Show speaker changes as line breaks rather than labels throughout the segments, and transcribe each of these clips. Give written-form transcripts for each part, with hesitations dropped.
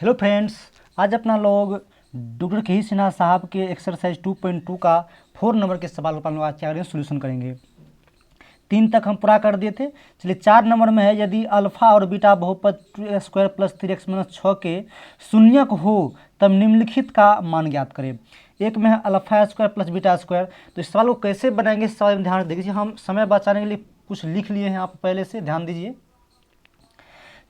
Hello friends, आज अपना लोग डॉक्टर के सिन्हा साहब के एक्सरसाइज 2.2 का 4 नंबर के सवाल पर हम लोग आज क्या करेंगे, सोल्यूशन करेंगे। 3 तक हम पूरा कर दिए थे। चलिए 4 नंबर में है, यदि अल्फा और बीटा बहुपद 2x² + 3x - 6 के शून्यक हो तब निम्नलिखित का मान ज्ञात करें। एक में है alpha square plus beta square. तो इस सवाल को कैसे बनाएंगे, इस सवाल में ध्यान दीजिए। हम समय बचाने के लिए कुछ लिख लिए हैं आप पहले से, ध्यान दीजिए।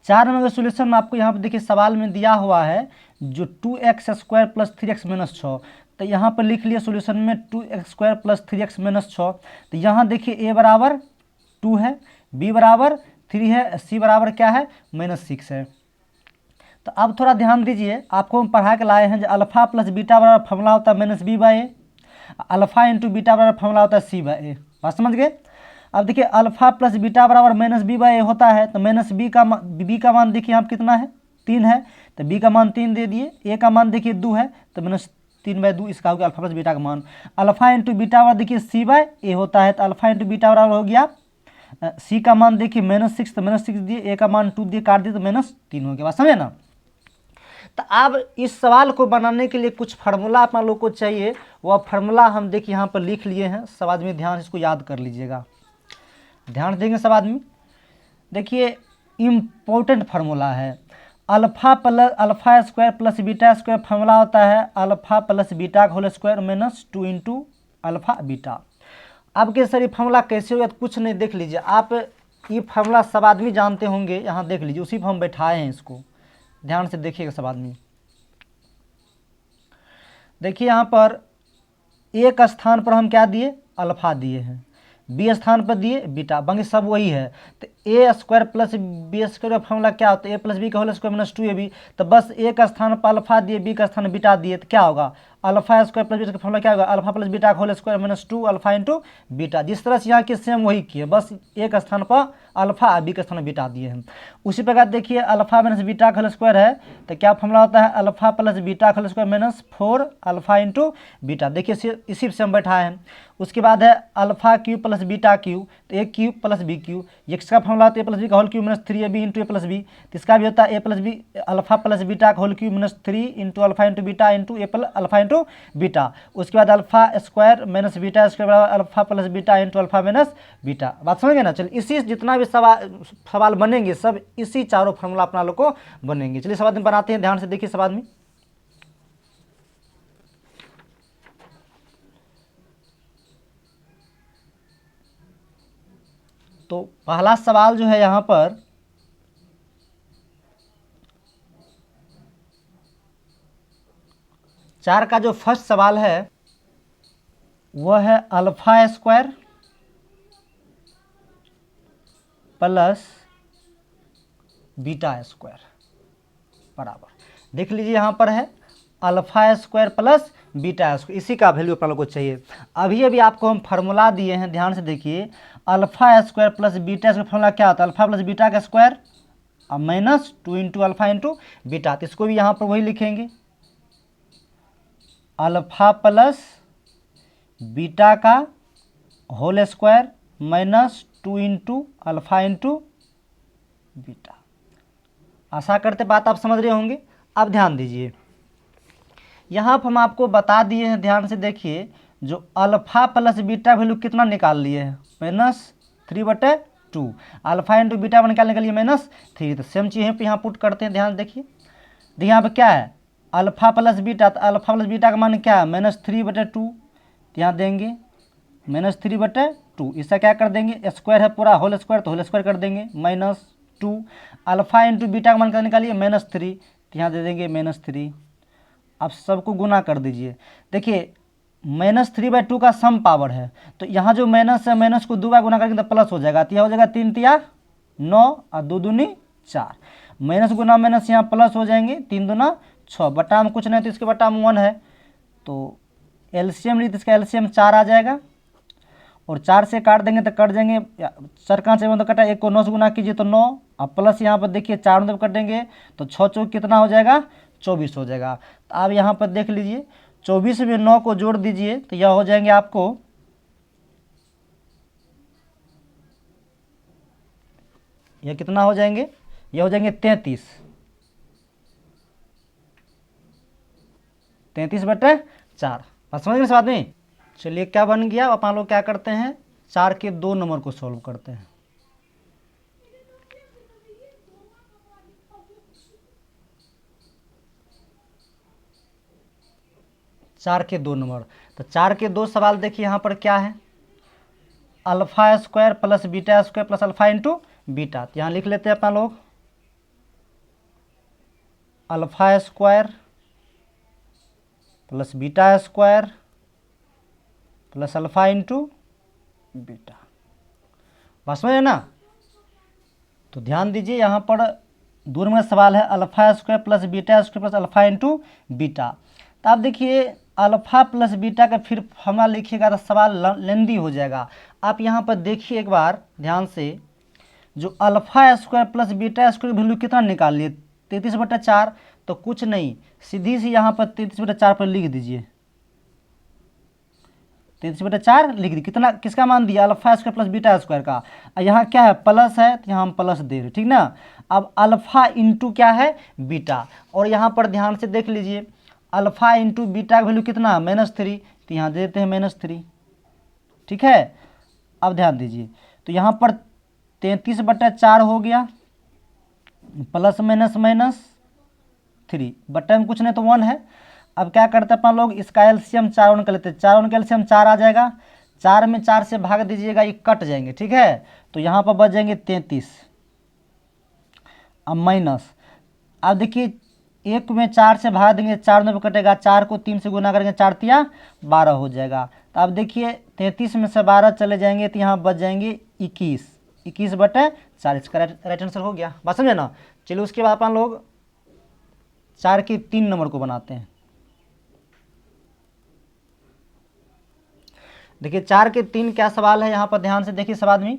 4 नंबर के सोल्यूशन में आपको यहाँ पर देखिए सवाल में दिया हुआ है जो 2x² + 3x - 6। तो यहाँ पर लिख लिया सोल्यूशन में 2x² + 3x - 6। तो यहाँ देखिए a बराबर 2 है, b बराबर 3 है, c बराबर क्या है -6 है। तो अब थोड़ा ध्यान दीजिए, आपको हम पढ़ा के लाए हैं जो अल्फा प्लस बीटा बराबर फॉर्मूला होता है -b/a, अल्फा इंटू बीटा बराबर फॉर्मूला होता है c/a। बात समझ गए। अब देखिए अल्फा प्लस बीटा बराबर -b/a होता है, तो -b का मान देखिए यहाँ कितना है 3 है, तो b का मान 3 दे दिए। a का मान देखिए 2 है, तो -3/2 इसका हो गया अल्फा प्लस बीटा का मान। अल्फा इंटू बीटा बराबर देखिए c/a होता है, तो अल्फा इंटू बीटा बराबर हो गया c का मान देखिए -6, तो -6 दिए, a का मान 2 दिए, काट दिए तो -3 हो गया। बात समझे ना। तो अब इस सवाल को बनाने के लिए कुछ फार्मूला आप लोग को चाहिए, वह फार्मूला हम देखिए यहाँ पर लिख लिए हैं। सब आदमी ध्यान इसको याद कर लीजिएगा, ध्यान देंगे सब आदमी। देखिए इम्पोर्टेंट फार्मूला है, alpha square plus beta square formula होता है अल्फा प्लस बीटा का whole square -2 into alpha beta. अब के सर ये फार्मूला कैसे होगा, तो कुछ नहीं, देख लीजिए आप, ये फार्मूला सब आदमी जानते होंगे। यहाँ देख लीजिए, उसी पर हम बैठाए हैं इसको, ध्यान से देखिएगा सब आदमी। देखिए यहाँ पर एक स्थान पर हम क्या दिए, अल्फा दिए हैं, बी स्थान पर दिए बीटा, बाकी सब वही है। तो a² + b² का फॉर्मूला क्या होता है, a + b का होल स्क्वायर -2ab। तो बस एक स्थान पर अल्फा दिए, बी का स्थान बीटा दिए, तो क्या होगा अल्फा स्क्वायर प्लस बीटा का फॉर्मूला क्या होगा अल्फा प्लस बीटा का whole square -2 alpha into beta. जिस तरह से यहाँ के सेम वही किए, बस एक स्थान पर अल्फा, बी का स्थान पर बीटा दिए हैं। उसी प्रकार देखिए अल्फा - बीटा का होल स्क्वायर है, तो क्या फॉर्मूला होता है अल्फा प्लस बीटा का whole square -4 alpha into beta. देखिए इसी से हम बैठाए हैं। उसके बाद है alpha cube plus beta cube, तो a cube plus b cube, x का फॉर्मूला होता है a + b का whole cube -3ab into a + b। तो इसका भी होता है a + b alpha plus beta का whole cube -3 into alpha into beta into alpha into beta. उसके बाद अल्फा स्क्वायर - बीटा स्क्वायर बराबर alpha plus beta into alpha - beta. बात समझ गए ना। चलिए इसी जितना भी सवाल बनेंगे सब इसी चारों फार्मूला अपना लोग को बनेंगे। चलिए सब आदमी बनाते हैं, ध्यान से देखिए सब आदमी। तो पहला सवाल जो है यहाँ पर, चार का जो फर्स्ट सवाल है वह है alpha square plus beta square बराबर, देख लीजिए यहाँ पर है alpha square plus beta square, इसी का वैल्यू अपना लोग को चाहिए। अभी अभी आपको हम फार्मूला दिए हैं, ध्यान से देखिए। Alpha square plus beta square formula क्या होता है अल्फा प्लस बीटा का स्क्वायर और -2 इंटू अल्फा इंटू बीटा। तो इसको भी यहाँ पर वही लिखेंगे अल्फा प्लस बीटा का whole square -2 into alpha into beta. आशा करते बात आप समझ रहे होंगे। अब ध्यान दीजिए, यहाँ पर हम आपको बता दिए हैं, ध्यान से देखिए। जो अल्फा प्लस बीटा वैल्यू कितना निकाल लिए हैं -3/2, अल्फा इंटू बीटा निकालने के लिए -3। तो सेम चीज़ यहाँ पुट करते हैं, ध्यान देखिए। देखिए यहाँ पर क्या है अल्फा प्लस बीटा, तो अल्फा प्लस बीटा का मान क्या है -3/2, तो यहाँ देंगे -3/2। इसका क्या कर देंगे, स्क्वायर है पूरा होल स्क्वायर, तो होल स्क्वायर कर देंगे -2। अल्फा इंटू बीटा का मान कितना निकालिए -3, तो यहाँ दे देंगे -3। अब सबको गुना कर दीजिए। देखिए -3/2 का सम पावर है, तो यहाँ जो माइनस है माइनस को 2 बार गुना करके तो प्लस हो जाएगा, तो यह हो जाएगा 3 तिया 9 और 2 दूनी 4। माइनस गुना माइनस यहाँ प्लस हो जाएंगे, 3 दूना 6, बटा में कुछ नहीं तो इसके बटा में 1 है, तो एलसीएम ली तो इसका एलसीएम 4 आ जाएगा। और 4 से काट देंगे तो कट जाएंगे, 4 कहाँ से तो कटा, 1 को 9 से गुना कीजिए तो 9, और प्लस यहाँ पर देखिए 4 जब कटेंगे तो 6 चौक कितना हो जाएगा 24 हो जाएगा। तो आप यहाँ पर देख लीजिए 24 में 9 को जोड़ दीजिए तो यह हो जाएंगे आपको, यह कितना हो जाएंगे, यह हो जाएंगे 33। 33/4। बात समझ गए इस बात में। चलिए क्या बन गया, अपन लोग क्या करते हैं 4 के 2 नंबर को सॉल्व करते हैं। चार के 2 नंबर, तो 4 के 2 सवाल देखिए यहाँ पर क्या है, alpha square plus beta square plus alpha into beta. तो यहाँ लिख लेते हैं अपना लोग alpha square plus beta square plus alpha into beta. बात समझ है ना। तो ध्यान दीजिए यहाँ पर दूर में सवाल है alpha square plus beta square plus alpha into beta. तो आप देखिए अल्फा प्लस बीटा का फिर फॉर्मूला लिखिएगा तो सवाल लेंदी हो जाएगा। आप यहाँ पर देखिए एक बार ध्यान से, जो alpha square plus beta square value कितना निकाल लिए 33/4। तो कुछ नहीं, सीधी सी यहाँ पर 33/4 पर लिख दीजिए, 33/4 लिख दी। कितना किसका मान दिया, alpha square plus beta square का। यहाँ क्या है प्लस है तो यहाँ हम प्लस दे रहे, ठीक ना। अब अल्फा इंटू क्या है बीटा, और यहाँ पर ध्यान से देख लीजिए अल्फा इंटू बीटा का वैल्यू कितना -3, तो यहाँ देते हैं -3, ठीक है। अब ध्यान दीजिए तो यहाँ पर 33/4 हो गया, प्लस माइनस -3, बट्टा में कुछ नहीं तो 1 है। अब क्या करते हैं अपन लोग, इसका एलसीएम 4 1 कर लेते हैं, 4 1 का एलसीएम 4 आ जाएगा, 4 में 4 से भाग दीजिएगा, ये कट जाएंगे, ठीक है। तो यहाँ पर बच जाएंगे 33। अब माइनस, अब देखिए 1 में 4 से भाग देंगे, 4 में कटेगा, 4 को 3 से गुना करेंगे, 4 तिया 12 हो जाएगा। तो अब देखिए 33 में से 12 चले जाएंगे तो यहाँ बच जाएंगे 21, 21/4, इसका राइट आंसर हो गया। बात समझे ना। चलिए उसके बाद अपन लोग 4 के 3 नंबर को बनाते हैं। देखिए 4 के 3 क्या सवाल है, यहाँ पर ध्यान से देखिए सवाल में,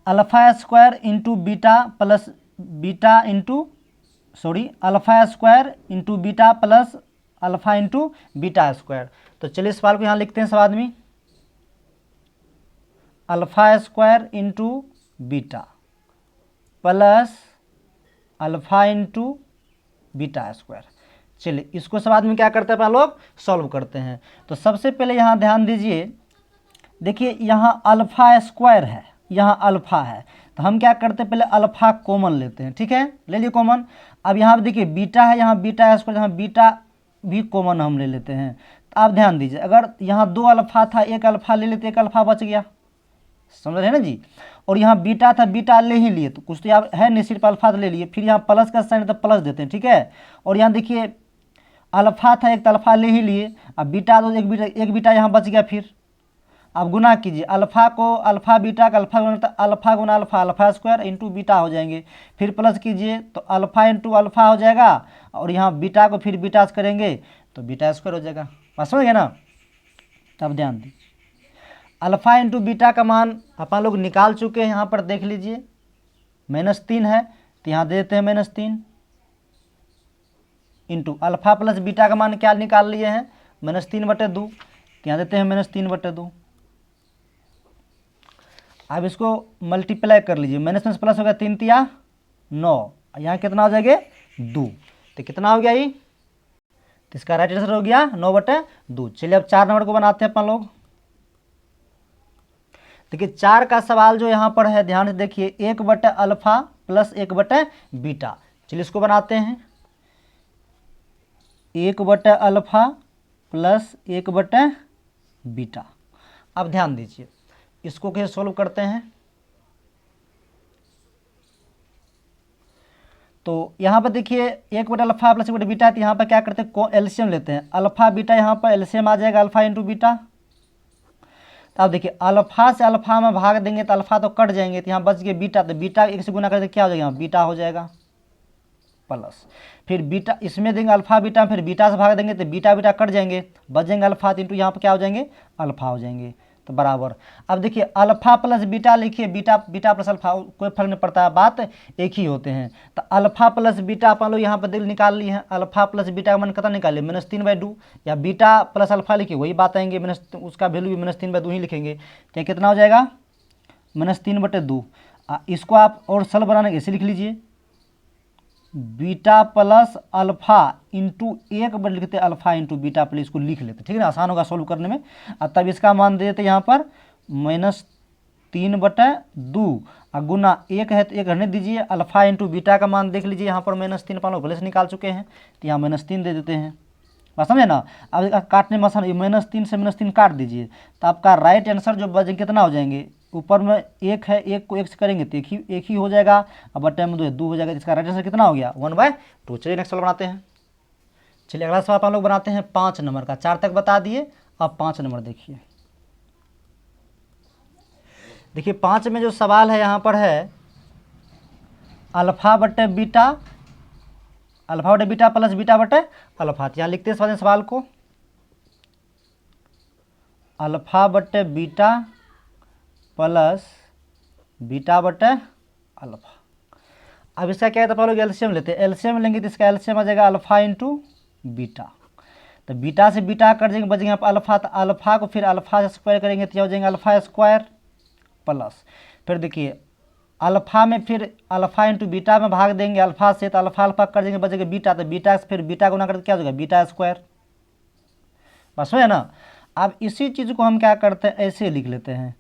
alpha square into beta plus beta into alpha square into beta plus alpha into beta square. तो चलिए सवाल को यहाँ लिखते हैं सवाल में, alpha square into beta plus alpha into beta square. चलिए इसको सवाल में क्या करते हैं अपन लोग सॉल्व करते हैं। तो सबसे पहले यहाँ ध्यान दीजिए, देखिए यहाँ अल्फा स्क्वायर है, यहाँ अल्फा है, तो हम क्या करते हैं पहले अल्फा कॉमन लेते हैं, ठीक है, ले लिए कॉमन। अब यहाँ पर देखिए बीटा है, यहाँ बीटा स्क्वायर, यहाँ बीटा भी कॉमन हम ले लेते हैं। तो आप ध्यान दीजिए, अगर यहाँ 2 अल्फा था, एक अल्फा ले लेते, एक अल्फा बच गया, समझ रहे हैं ना जी। और यहाँ बीटा था, बीटा ले ही लिए, तो कुछ तो यहाँ है नहीं, सिर्फ अल्फा तो ले लिए, फिर यहाँ प्लस का साइन तो प्लस देते हैं, ठीक है। और यहाँ देखिए अल्फा था, एक अल्फा ले ही लिए, अब बीटा तो एक बीटा यहाँ बच गया। फिर अब गुना कीजिए, अल्फा को अल्फा बीटा का अल्फा गुना, तो अल्फा गुना alpha, alpha square into beta हो जाएंगे। फिर प्लस कीजिए तो अल्फा इंटू अल्फा हो जाएगा, और यहाँ बीटा को फिर बीटा से करेंगे तो बीटा स्क्वायर हो जाएगा। बात समझ गए ना। तब ध्यान दीजिए अल्फा इंटू बीटा का मान अपन लोग निकाल चुके हैं, यहाँ पर देख लीजिए -3 है, तो यहाँ देते हैं -3 इंटू अल्फा प्लस बीटा का मान क्या निकाल लिए हैं -3/2, तो यहाँ देते हैं -3/2। अब इसको मल्टीप्लाई कर लीजिए, माइनस में प्लस हो गया, 3 तिया 9, यहाँ कितना हो जाएगा 2, तो कितना हो गया ये, तो इसका राइट आंसर हो गया 9/2। चलिए अब 4 नंबर को बनाते हैं अपन लोग। देखिए 4 का सवाल जो यहाँ पर है ध्यान से देखिए, 1/अल्फा प्लस 1/बीटा। चलिए इसको बनाते हैं, 1/अल्फा प्लस 1/बीटा। अब ध्यान दीजिए इसको कैसे सोल्व करते हैं। तो यहाँ पर देखिए 1/अल्फा प्लस 1/बीटा है, तो यहाँ पर क्या करते हैं एलसीएम लेते हैं, अल्फा बीटा यहाँ पर एलसीएम आ जाएगा अल्फा इंटू बीटा। तो अब देखिए अल्फा से अल्फा में भाग देंगे तो अल्फा तो कट जाएंगे, तो यहाँ बच गए बीटा, तो बीटा 1 से गुना करके क्या हो जाएगा, यहाँ बीटा हो जाएगा प्लस, फिर बीटा इसमें देंगे अल्फा बीटा, फिर बीटा से भाग देंगे तो बीटा बीटा कट जाएंगे, बच जाएंगे अल्फा, इंटू यहाँ पर क्या हो जाएंगे अल्फा हो जाएंगे, तो बराबर। अब देखिए अल्फा प्लस बीटा लिखिए, बीटा बीटा प्लस अल्फा कोई फर्क नहीं पड़ता है, बात एक ही होते हैं। तो अल्फा प्लस बीटा अपन लोग यहाँ पर दिल निकाल लिए हैं, अल्फा प्लस बीटा का मान कितना निकालिए -3/2, या बीटा प्लस अल्फा लिखिए वही बात आएंगे, उसका वैल्यू भी -3/2 ही लिखेंगे, तो कितना हो जाएगा -3/2। इसको आप और सरल बनाने ऐसे लिख लीजिए, बीटा प्लस अल्फा इंटू एक बार लिखते अल्फा इंटू बीटा प्लस, इसको लिख लेते, ठीक है ना, आसान होगा सोल्व करने में। और तब इसका मान दे देते यहाँ पर -3/2 और गुना एक है तो एक रहने दीजिए, अल्फा इंटू बीटा का मान देख लीजिए, यहाँ पर -3 अपन लोग पहले से निकाल चुके हैं, तो यहाँ -3 दे देते हैं, बात समझे ना। अब काटने में आसान, -3 से -3 काट दीजिए, तो आपका राइट आंसर जो बचे कितना हो जाएंगे, ऊपर में एक है, एक को एक से करेंगे तो एक ही हो जाएगा, अब बटे में 2 हो जाएगा, इसका राइट आंसर कितना हो गया 1/2। चलिए नेक्स्ट सवाल बनाते हैं। चलिए अगला सवाल हम लोग बनाते हैं 5 नंबर का, 4 तक बता दिए, अब 5 नंबर देखिए। देखिए 5 में जो सवाल है यहाँ पर है अल्फा बटे बीटा प्लस बीटा बटे अल्फा। यहाँ लिखते हैं सवाल को, अल्फा बटे बीटा प्लस बीटा बटे अल्फा। अब इसका क्या है तो अपन लोग एलसीएम लेते हैं, एलसीएम लेंगे तो इसका एलसीएम आ जाएगा अल्फा इंटू बीटा, तो बीटा से बीटा कट जाएंगे, बचेंगे अल्फा, तो अल्फा को फिर अल्फा से स्क्वायर करेंगे तो हो जाएंगे अल्फा स्क्वायर प्लस, फिर देखिए अल्फा में फिर अल्फा इंटू बीटा में भाग देंगे अल्फा से, तो अल्फा अल्फा कर देंगे, बचेगा बीटा, तो बीटा से फिर बीटा गुना करके क्या हो जाएगा बीटा स्क्वायर, बस है ना। अब इसी चीज़ को हम क्या करते हैं, ऐसे लिख लेते हैं,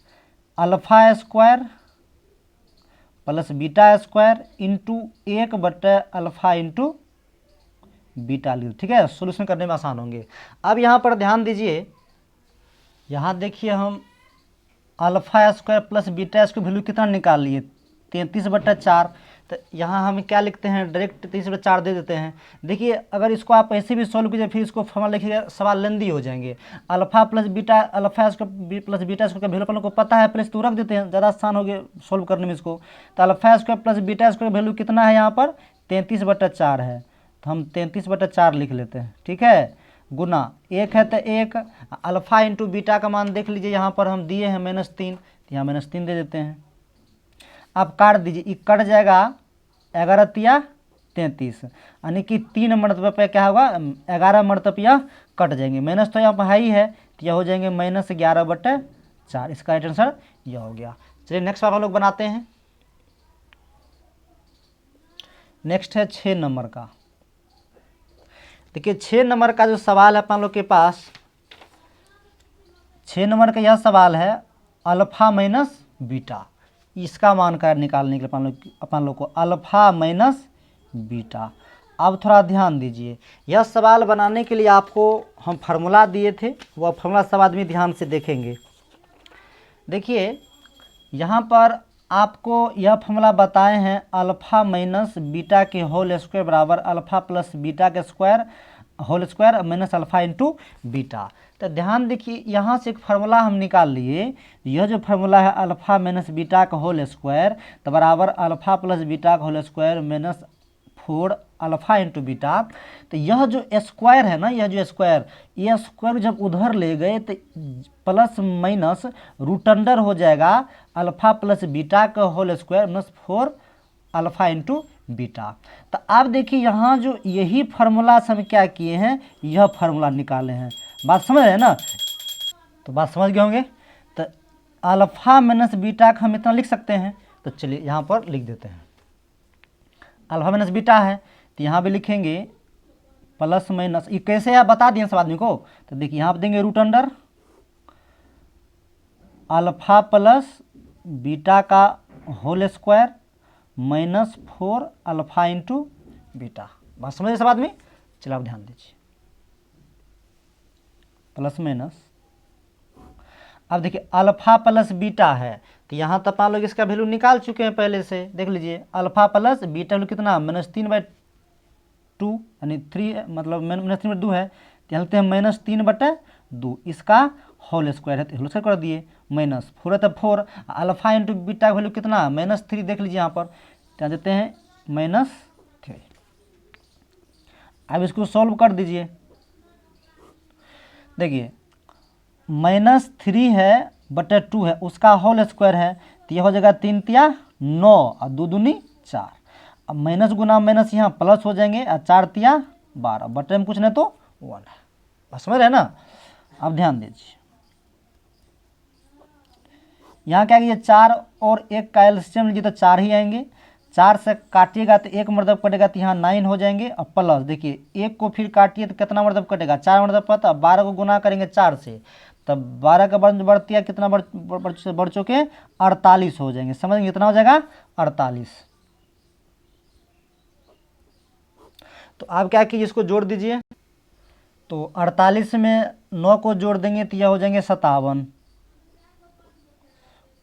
alpha square plus beta square into one by alpha into beta लिख, ठीक है, सोल्यूशन करने में आसान होंगे। अब यहाँ पर ध्यान दीजिए, यहाँ देखिए हम alpha square plus beta square value कितना निकाल लिए 33/4, तो यहाँ हम क्या लिखते हैं डायरेक्ट 33/4 दे देते हैं। देखिए अगर इसको आप ऐसे भी सॉल्व कीजिए फिर इसको फॉर्मूला लिखिएगा, सवाल लेंदी हो जाएंगे। Alpha plus beta, alpha square plus beta square का वैल्यू अपन लोग को पता है, प्लस तो रख देते हैं, ज़्यादा आसान हो गया सॉल्व करने में इसको। तो alpha square plus beta square का वैल्यू कितना है यहाँ पर 33/4 है, तो हम 33/4 लिख लेते हैं, ठीक है, गुना एक है तो एक, अल्फा इंटू बीटा का मान देख लीजिए, यहाँ पर हम दिए हैं -3, तो यहाँ -3 दे देते हैं। अब काट दीजिए, ये कट जाएगा 11 33, यानी कि 3 मरतबे पे क्या होगा 11 मरतबे यह कट जाएंगे, माइनस तो यहाँ पर हाई है, तो यह हो जाएंगे -11/4, इसका राइट आंसर यह हो गया। चलिए नेक्स्ट सवाल हम लोग बनाते हैं। नेक्स्ट है 6 नंबर का। देखिए 6 नंबर का जो सवाल है अपन लोग के पास, 6 नंबर का यह सवाल है अल्फा माइनस बीटा, इसका मान कर निकालने के लिए अपन लोग को अल्फा माइनस बीटा। अब थोड़ा ध्यान दीजिए, यह सवाल बनाने के लिए आपको हम फार्मूला दिए थे, वह फार्मूला सब आदमी ध्यान से देखेंगे। देखिए यहाँ पर आपको यह फार्मूला बताए हैं अल्फा माइनस बीटा के होल स्क्वायर बराबर अल्फा प्लस बीटा के square whole square minus alpha into beta. तो ध्यान देखिए यहाँ से एक फार्मूला हम निकाल लिए, यह जो फार्मूला है अल्फा माइनस बीटा का होल स्क्वायर तो बराबर अल्फा प्लस बीटा का whole square minus 4 alpha into beta. तो यह जो स्क्वायर है ना, यह जो स्क्वायर, यह स्क्वायर जब उधर ले गए तो प्लस माइनस रूट अंडर हो जाएगा अल्फा प्लस बीटा का whole square minus 4 alpha into beta. तो आप देखिए यहाँ जो यही फार्मूला से हम क्या किए हैं, यह फार्मूला निकाले हैं, बात समझ रहे हैं ना, तो बात समझ गए होंगे। तो अल्फा माइनस बीटा का हम इतना लिख सकते हैं, तो चलिए यहाँ पर लिख देते हैं, अल्फा माइनस बीटा है तो यहाँ भी लिखेंगे प्लस माइनस, ये कैसे आप बता दिए सब आदमी को, तो देखिए यहाँ पर देंगे root under alpha plus beta का whole square minus 4 alpha into beta, बात समझिए सब आदमी। चलो आप ध्यान दीजिए, प्लस माइनस, अब देखिए अल्फा प्लस बीटा है तो यहाँ तक आप लोग इसका वैल्यू निकाल चुके हैं पहले से, देख लीजिए अल्फा प्लस बीटा वैल्यू कितना -3/2 यानी 3 मतलब -3/2 है, तो यहाँ लिखते हैं -3/2, इसका होल स्क्वायर है तो होल स्क्वायर कर दिए, माइनस 4 है तो 4, अल्फा इंटू बीटा का वैल्यू कितना -3 देख लीजिए यहाँ पर, तो यहाँ देते हैं -3। अब इसको सॉल्व कर दीजिए, देखिए -3 है बटे 2 है, उसका होल स्क्वायर है तो यह हो जाएगा 3 तिया 9 और 2 दूनी 4, अब माइनस गुना माइनस यहाँ प्लस हो जाएंगे और 4 तिया 12, बटे में कुछ नहीं तो 1 है, बस समझ रहे हैं ना। अब ध्यान दीजिए यहाँ क्या कीजिए 4 और 1 का एलसीएम लीजिए तो 4 ही आएंगे, 4 से काटिएगा तो 1 मरतब कटेगा तो यहाँ 9 हो जाएंगे, और प्लस देखिए 1 को फिर काटिए तो कितना मरतब कटेगा, 4 मरतब पता, 12 को गुना करेंगे 4 से, तब 12 का बढ़ती है कितना बढ़ चुके 48 हो जाएंगे, समझेंगे कितना हो जाएगा 48। तो आप क्या कीजिए, इसको जोड़ दीजिए, तो 48 में 9 को जोड़ देंगे तो यह हो जाएंगे 57,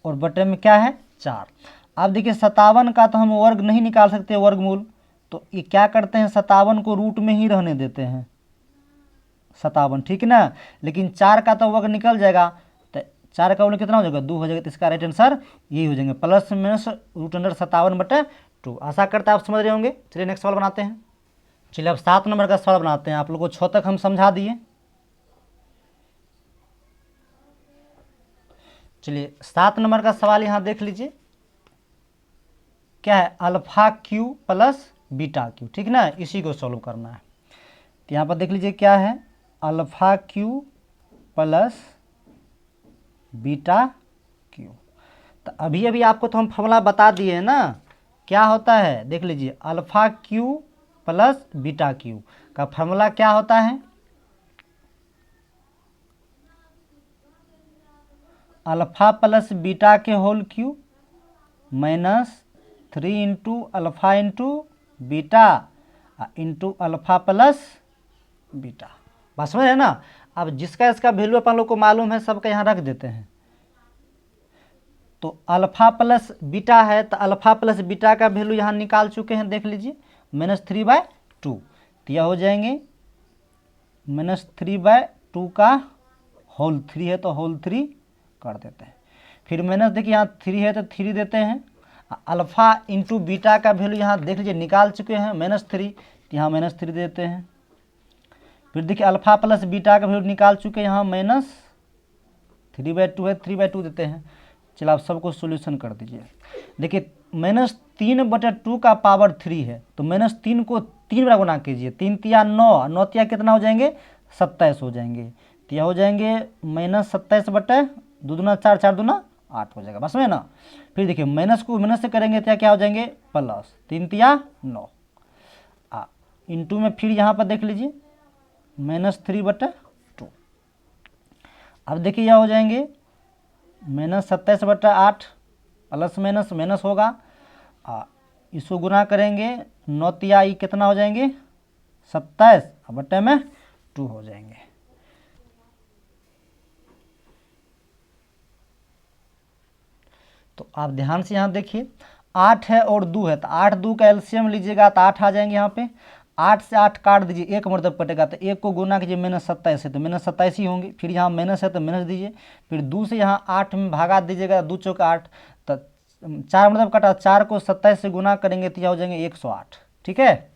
और बटे में क्या है 4। अब देखिए 57 का तो हम वर्ग नहीं निकाल सकते वर्गमूल, तो ये क्या करते हैं 57 को रूट में ही रहने देते हैं 57, ठीक है ना, लेकिन 4 का तो वर्ग निकल जाएगा, तो 4 का वर्ग कितना हो जाएगा 2 हो जाएगा, तो इसका राइट आंसर यही हो जाएंगे प्लस माइनस √57/2। आशा करता है आप समझ रहे होंगे। चलिए नेक्स्ट सवाल बनाते हैं। चलिए अब 7 नंबर का सवाल बनाते हैं। आप लोगों को 6 तक हम समझा दिए। चलिए 7 नंबर का सवाल यहाँ देख लीजिए, क्या है alpha cube plus beta Q, ठीक ना, इसी को सॉल्व करना है। तो यहाँ पर देख लीजिए क्या है alpha cube plus beta Q. तो अभी अभी आपको तो हम फॉर्मूला बता दिए हैं ना, क्या होता है देख लीजिए, alpha cube plus beta cube का फॉर्मूला क्या होता है, अल्फा प्लस बीटा के whole cube -3 into alpha into beta into alpha plus beta. बात समझ है ना। अब जिसका इसका वैल्यू अपन लोग को मालूम है सबका यहाँ रख देते हैं। तो अल्फा प्लस बीटा है, तो अल्फा प्लस बीटा का वैल्यू यहाँ निकाल चुके हैं, देख लीजिए -3/2, तो यह हो जाएंगे -3/2 का होल 3 है तो होल 3 कर देते हैं। फिर माइनस देखिए यहाँ 3 है तो 3 देते हैं, अल्फा इंटू बीटा का वैल्यू यहाँ देख लीजिए निकाल चुके हैं -3, तो यहाँ -3 देते हैं। फिर देखिए अल्फा प्लस बीटा का वैल्यू निकाल चुके हैं, यहाँ -3/2 है 3/2 देते हैं। चलो आप सबको सॉल्यूशन कर दीजिए। देखिए -3/2 का पावर 3 है, तो -3 को 3 बार गुना कीजिए, 3 तिया 9, 9 तिया कितना हो जाएंगे 27 हो जाएंगे, तो यह हो जाएंगे -27/2 दूना 4, 4 दूना 8 हो जाएगा, बस में ना। फिर देखिए माइनस को माइनस से करेंगे तो क्या हो जाएंगे प्लस, 3 तिया 9 इंटू में फिर यहाँ पर देख लीजिए -3/2। अब देखिए यह हो जाएंगे -27/8 प्लस माइनस माइनस होगा, इसको गुना करेंगे 9 तिया कितना हो जाएंगे 27 बटे में 2 हो जाएंगे। तो आप ध्यान से यहाँ देखिए 8 है और 2 है, तो 8 2 का एलसीएम लीजिएगा तो 8 आ जाएंगे यहाँ पे। 8 से 8 काट दीजिए, 1 मरतब कटेगा, तो 1 को गुना कीजिए -27 है तो -27 ही होंगे। फिर यहाँ माइनस है तो माइनस दीजिए, फिर 2 से यहाँ 8 में भागा दीजिएगा, 2 चौका 8, तो 4 मरतब कटा, 4 को 27 से गुना करेंगे तो यह हो जाएंगे 108, ठीक है।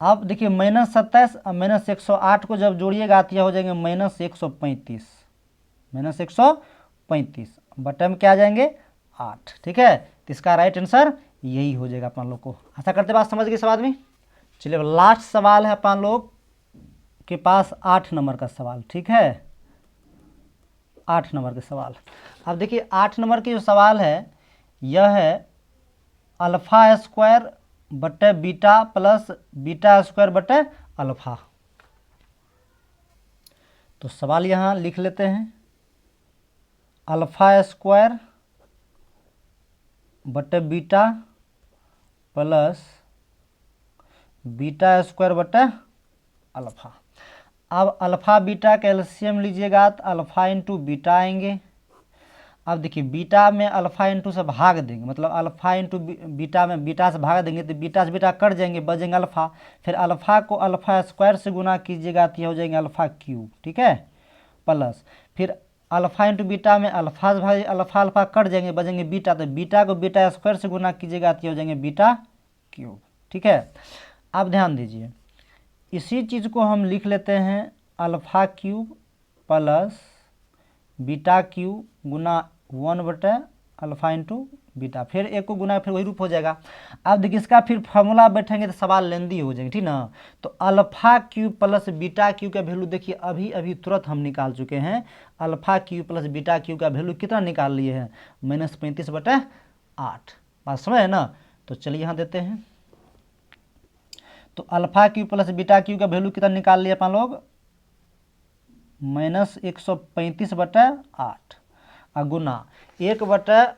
अब देखिए -27 और -108 को जब जोड़िएगा तो यह हो जाएंगे -135, -135 बटे में क्या आ जाएंगे 8, ठीक है। तो इसका राइट आंसर यही हो जाएगा अपन लोग को। आशा करते बात समझ गए सवाल में। चलिए लास्ट सवाल है अपन लोग के पास 8 नंबर का सवाल, ठीक है, 8 नंबर का सवाल। अब देखिए 8 नंबर की जो सवाल है यह है अल्फा स्क्वायर बटे बीटा प्लस बीटा स्क्वायर बटे अल्फा। तो सवाल यहाँ लिख लेते हैं, अल्फा स्क्वायर बटे बीटा प्लस बीटा स्क्वायर बटे अल्फा। अब अल्फा बीटा का एलसीएम लीजिएगा तो अल्फा इंटू बीटा आएंगे। अब देखिए बीटा में अल्फा इंटू से भाग देंगे, मतलब अल्फा इंटू बीटा में बीटा से भाग देंगे तो बीटा से बीटा कट जाएंगे, बचेंगे अल्फा। फिर अल्फा को अल्फा स्क्वायर से गुना कीजिएगा तो ये हो जाएंगे अल्फा क्यूब, ठीक है, प्लस फिर अल्फा इंटू बीटा में अल्फा से भाग अल्फा अल्फा कट जाएंगे, बचेंगे बीटा, तो बीटा को बीटा स्क्वायर से गुना कीजिएगा तो ये हो जाएंगे बीटा क्यूब, ठीक है। अब ध्यान दीजिए इसी चीज़ को हम लिख लेते हैं alpha cube plus beta cube गुना 1/अल्फा इंटू बीटा, फिर एक को गुना फिर वही रूप हो जाएगा। अब देखिए इसका फिर फॉर्मूला बैठेंगे तो सवाल लेंदी हो जाएंगे, ठीक ना। तो alpha cube plus beta cube का वैल्यू देखिए अभी अभी तुरंत हम निकाल चुके हैं। Alpha cube plus beta cube का वैल्यू कितना निकाल लिए हैं -35/8, बात समझ है ना। तो चलिए यहाँ देते हैं, तो alpha cube plus beta cube का वैल्यू कितना निकाल लिया अपन लोग, -135/8 गुना 1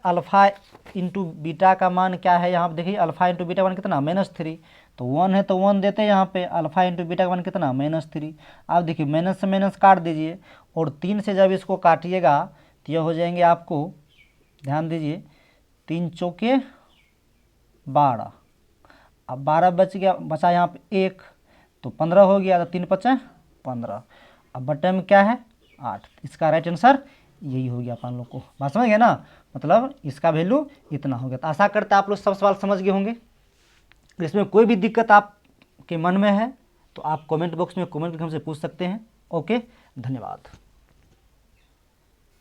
अल्फा इंटू बीटा का मान क्या है, यहाँ पर देखिए अल्फा इंटू बीटा का मान कितना -3, तो 1 है तो 1 देते हैं यहाँ पे, अल्फा इंटू बीटा का मान कितना -3। अब देखिए माइनस से माइनस काट दीजिए, और 3 से जब इसको काटिएगा तो यह हो जाएंगे आपको, ध्यान दीजिए, 3 चौके 12, अब 12 बच गया, बचा यहाँ पे 1, तो 15 हो गया, तो 3 5 15, अब बटे में क्या है 8, इसका राइट आंसर यही हो गया अपन लोग को। बात समझ गए ना, मतलब इसका वैल्यू इतना हो गया। तो आशा करते आप लोग सब सवाल समझ गए होंगे। इसमें कोई भी दिक्कत आपके मन में है तो आप कमेंट बॉक्स में कमेंट करके हमसे पूछ सकते हैं। ओके, धन्यवाद।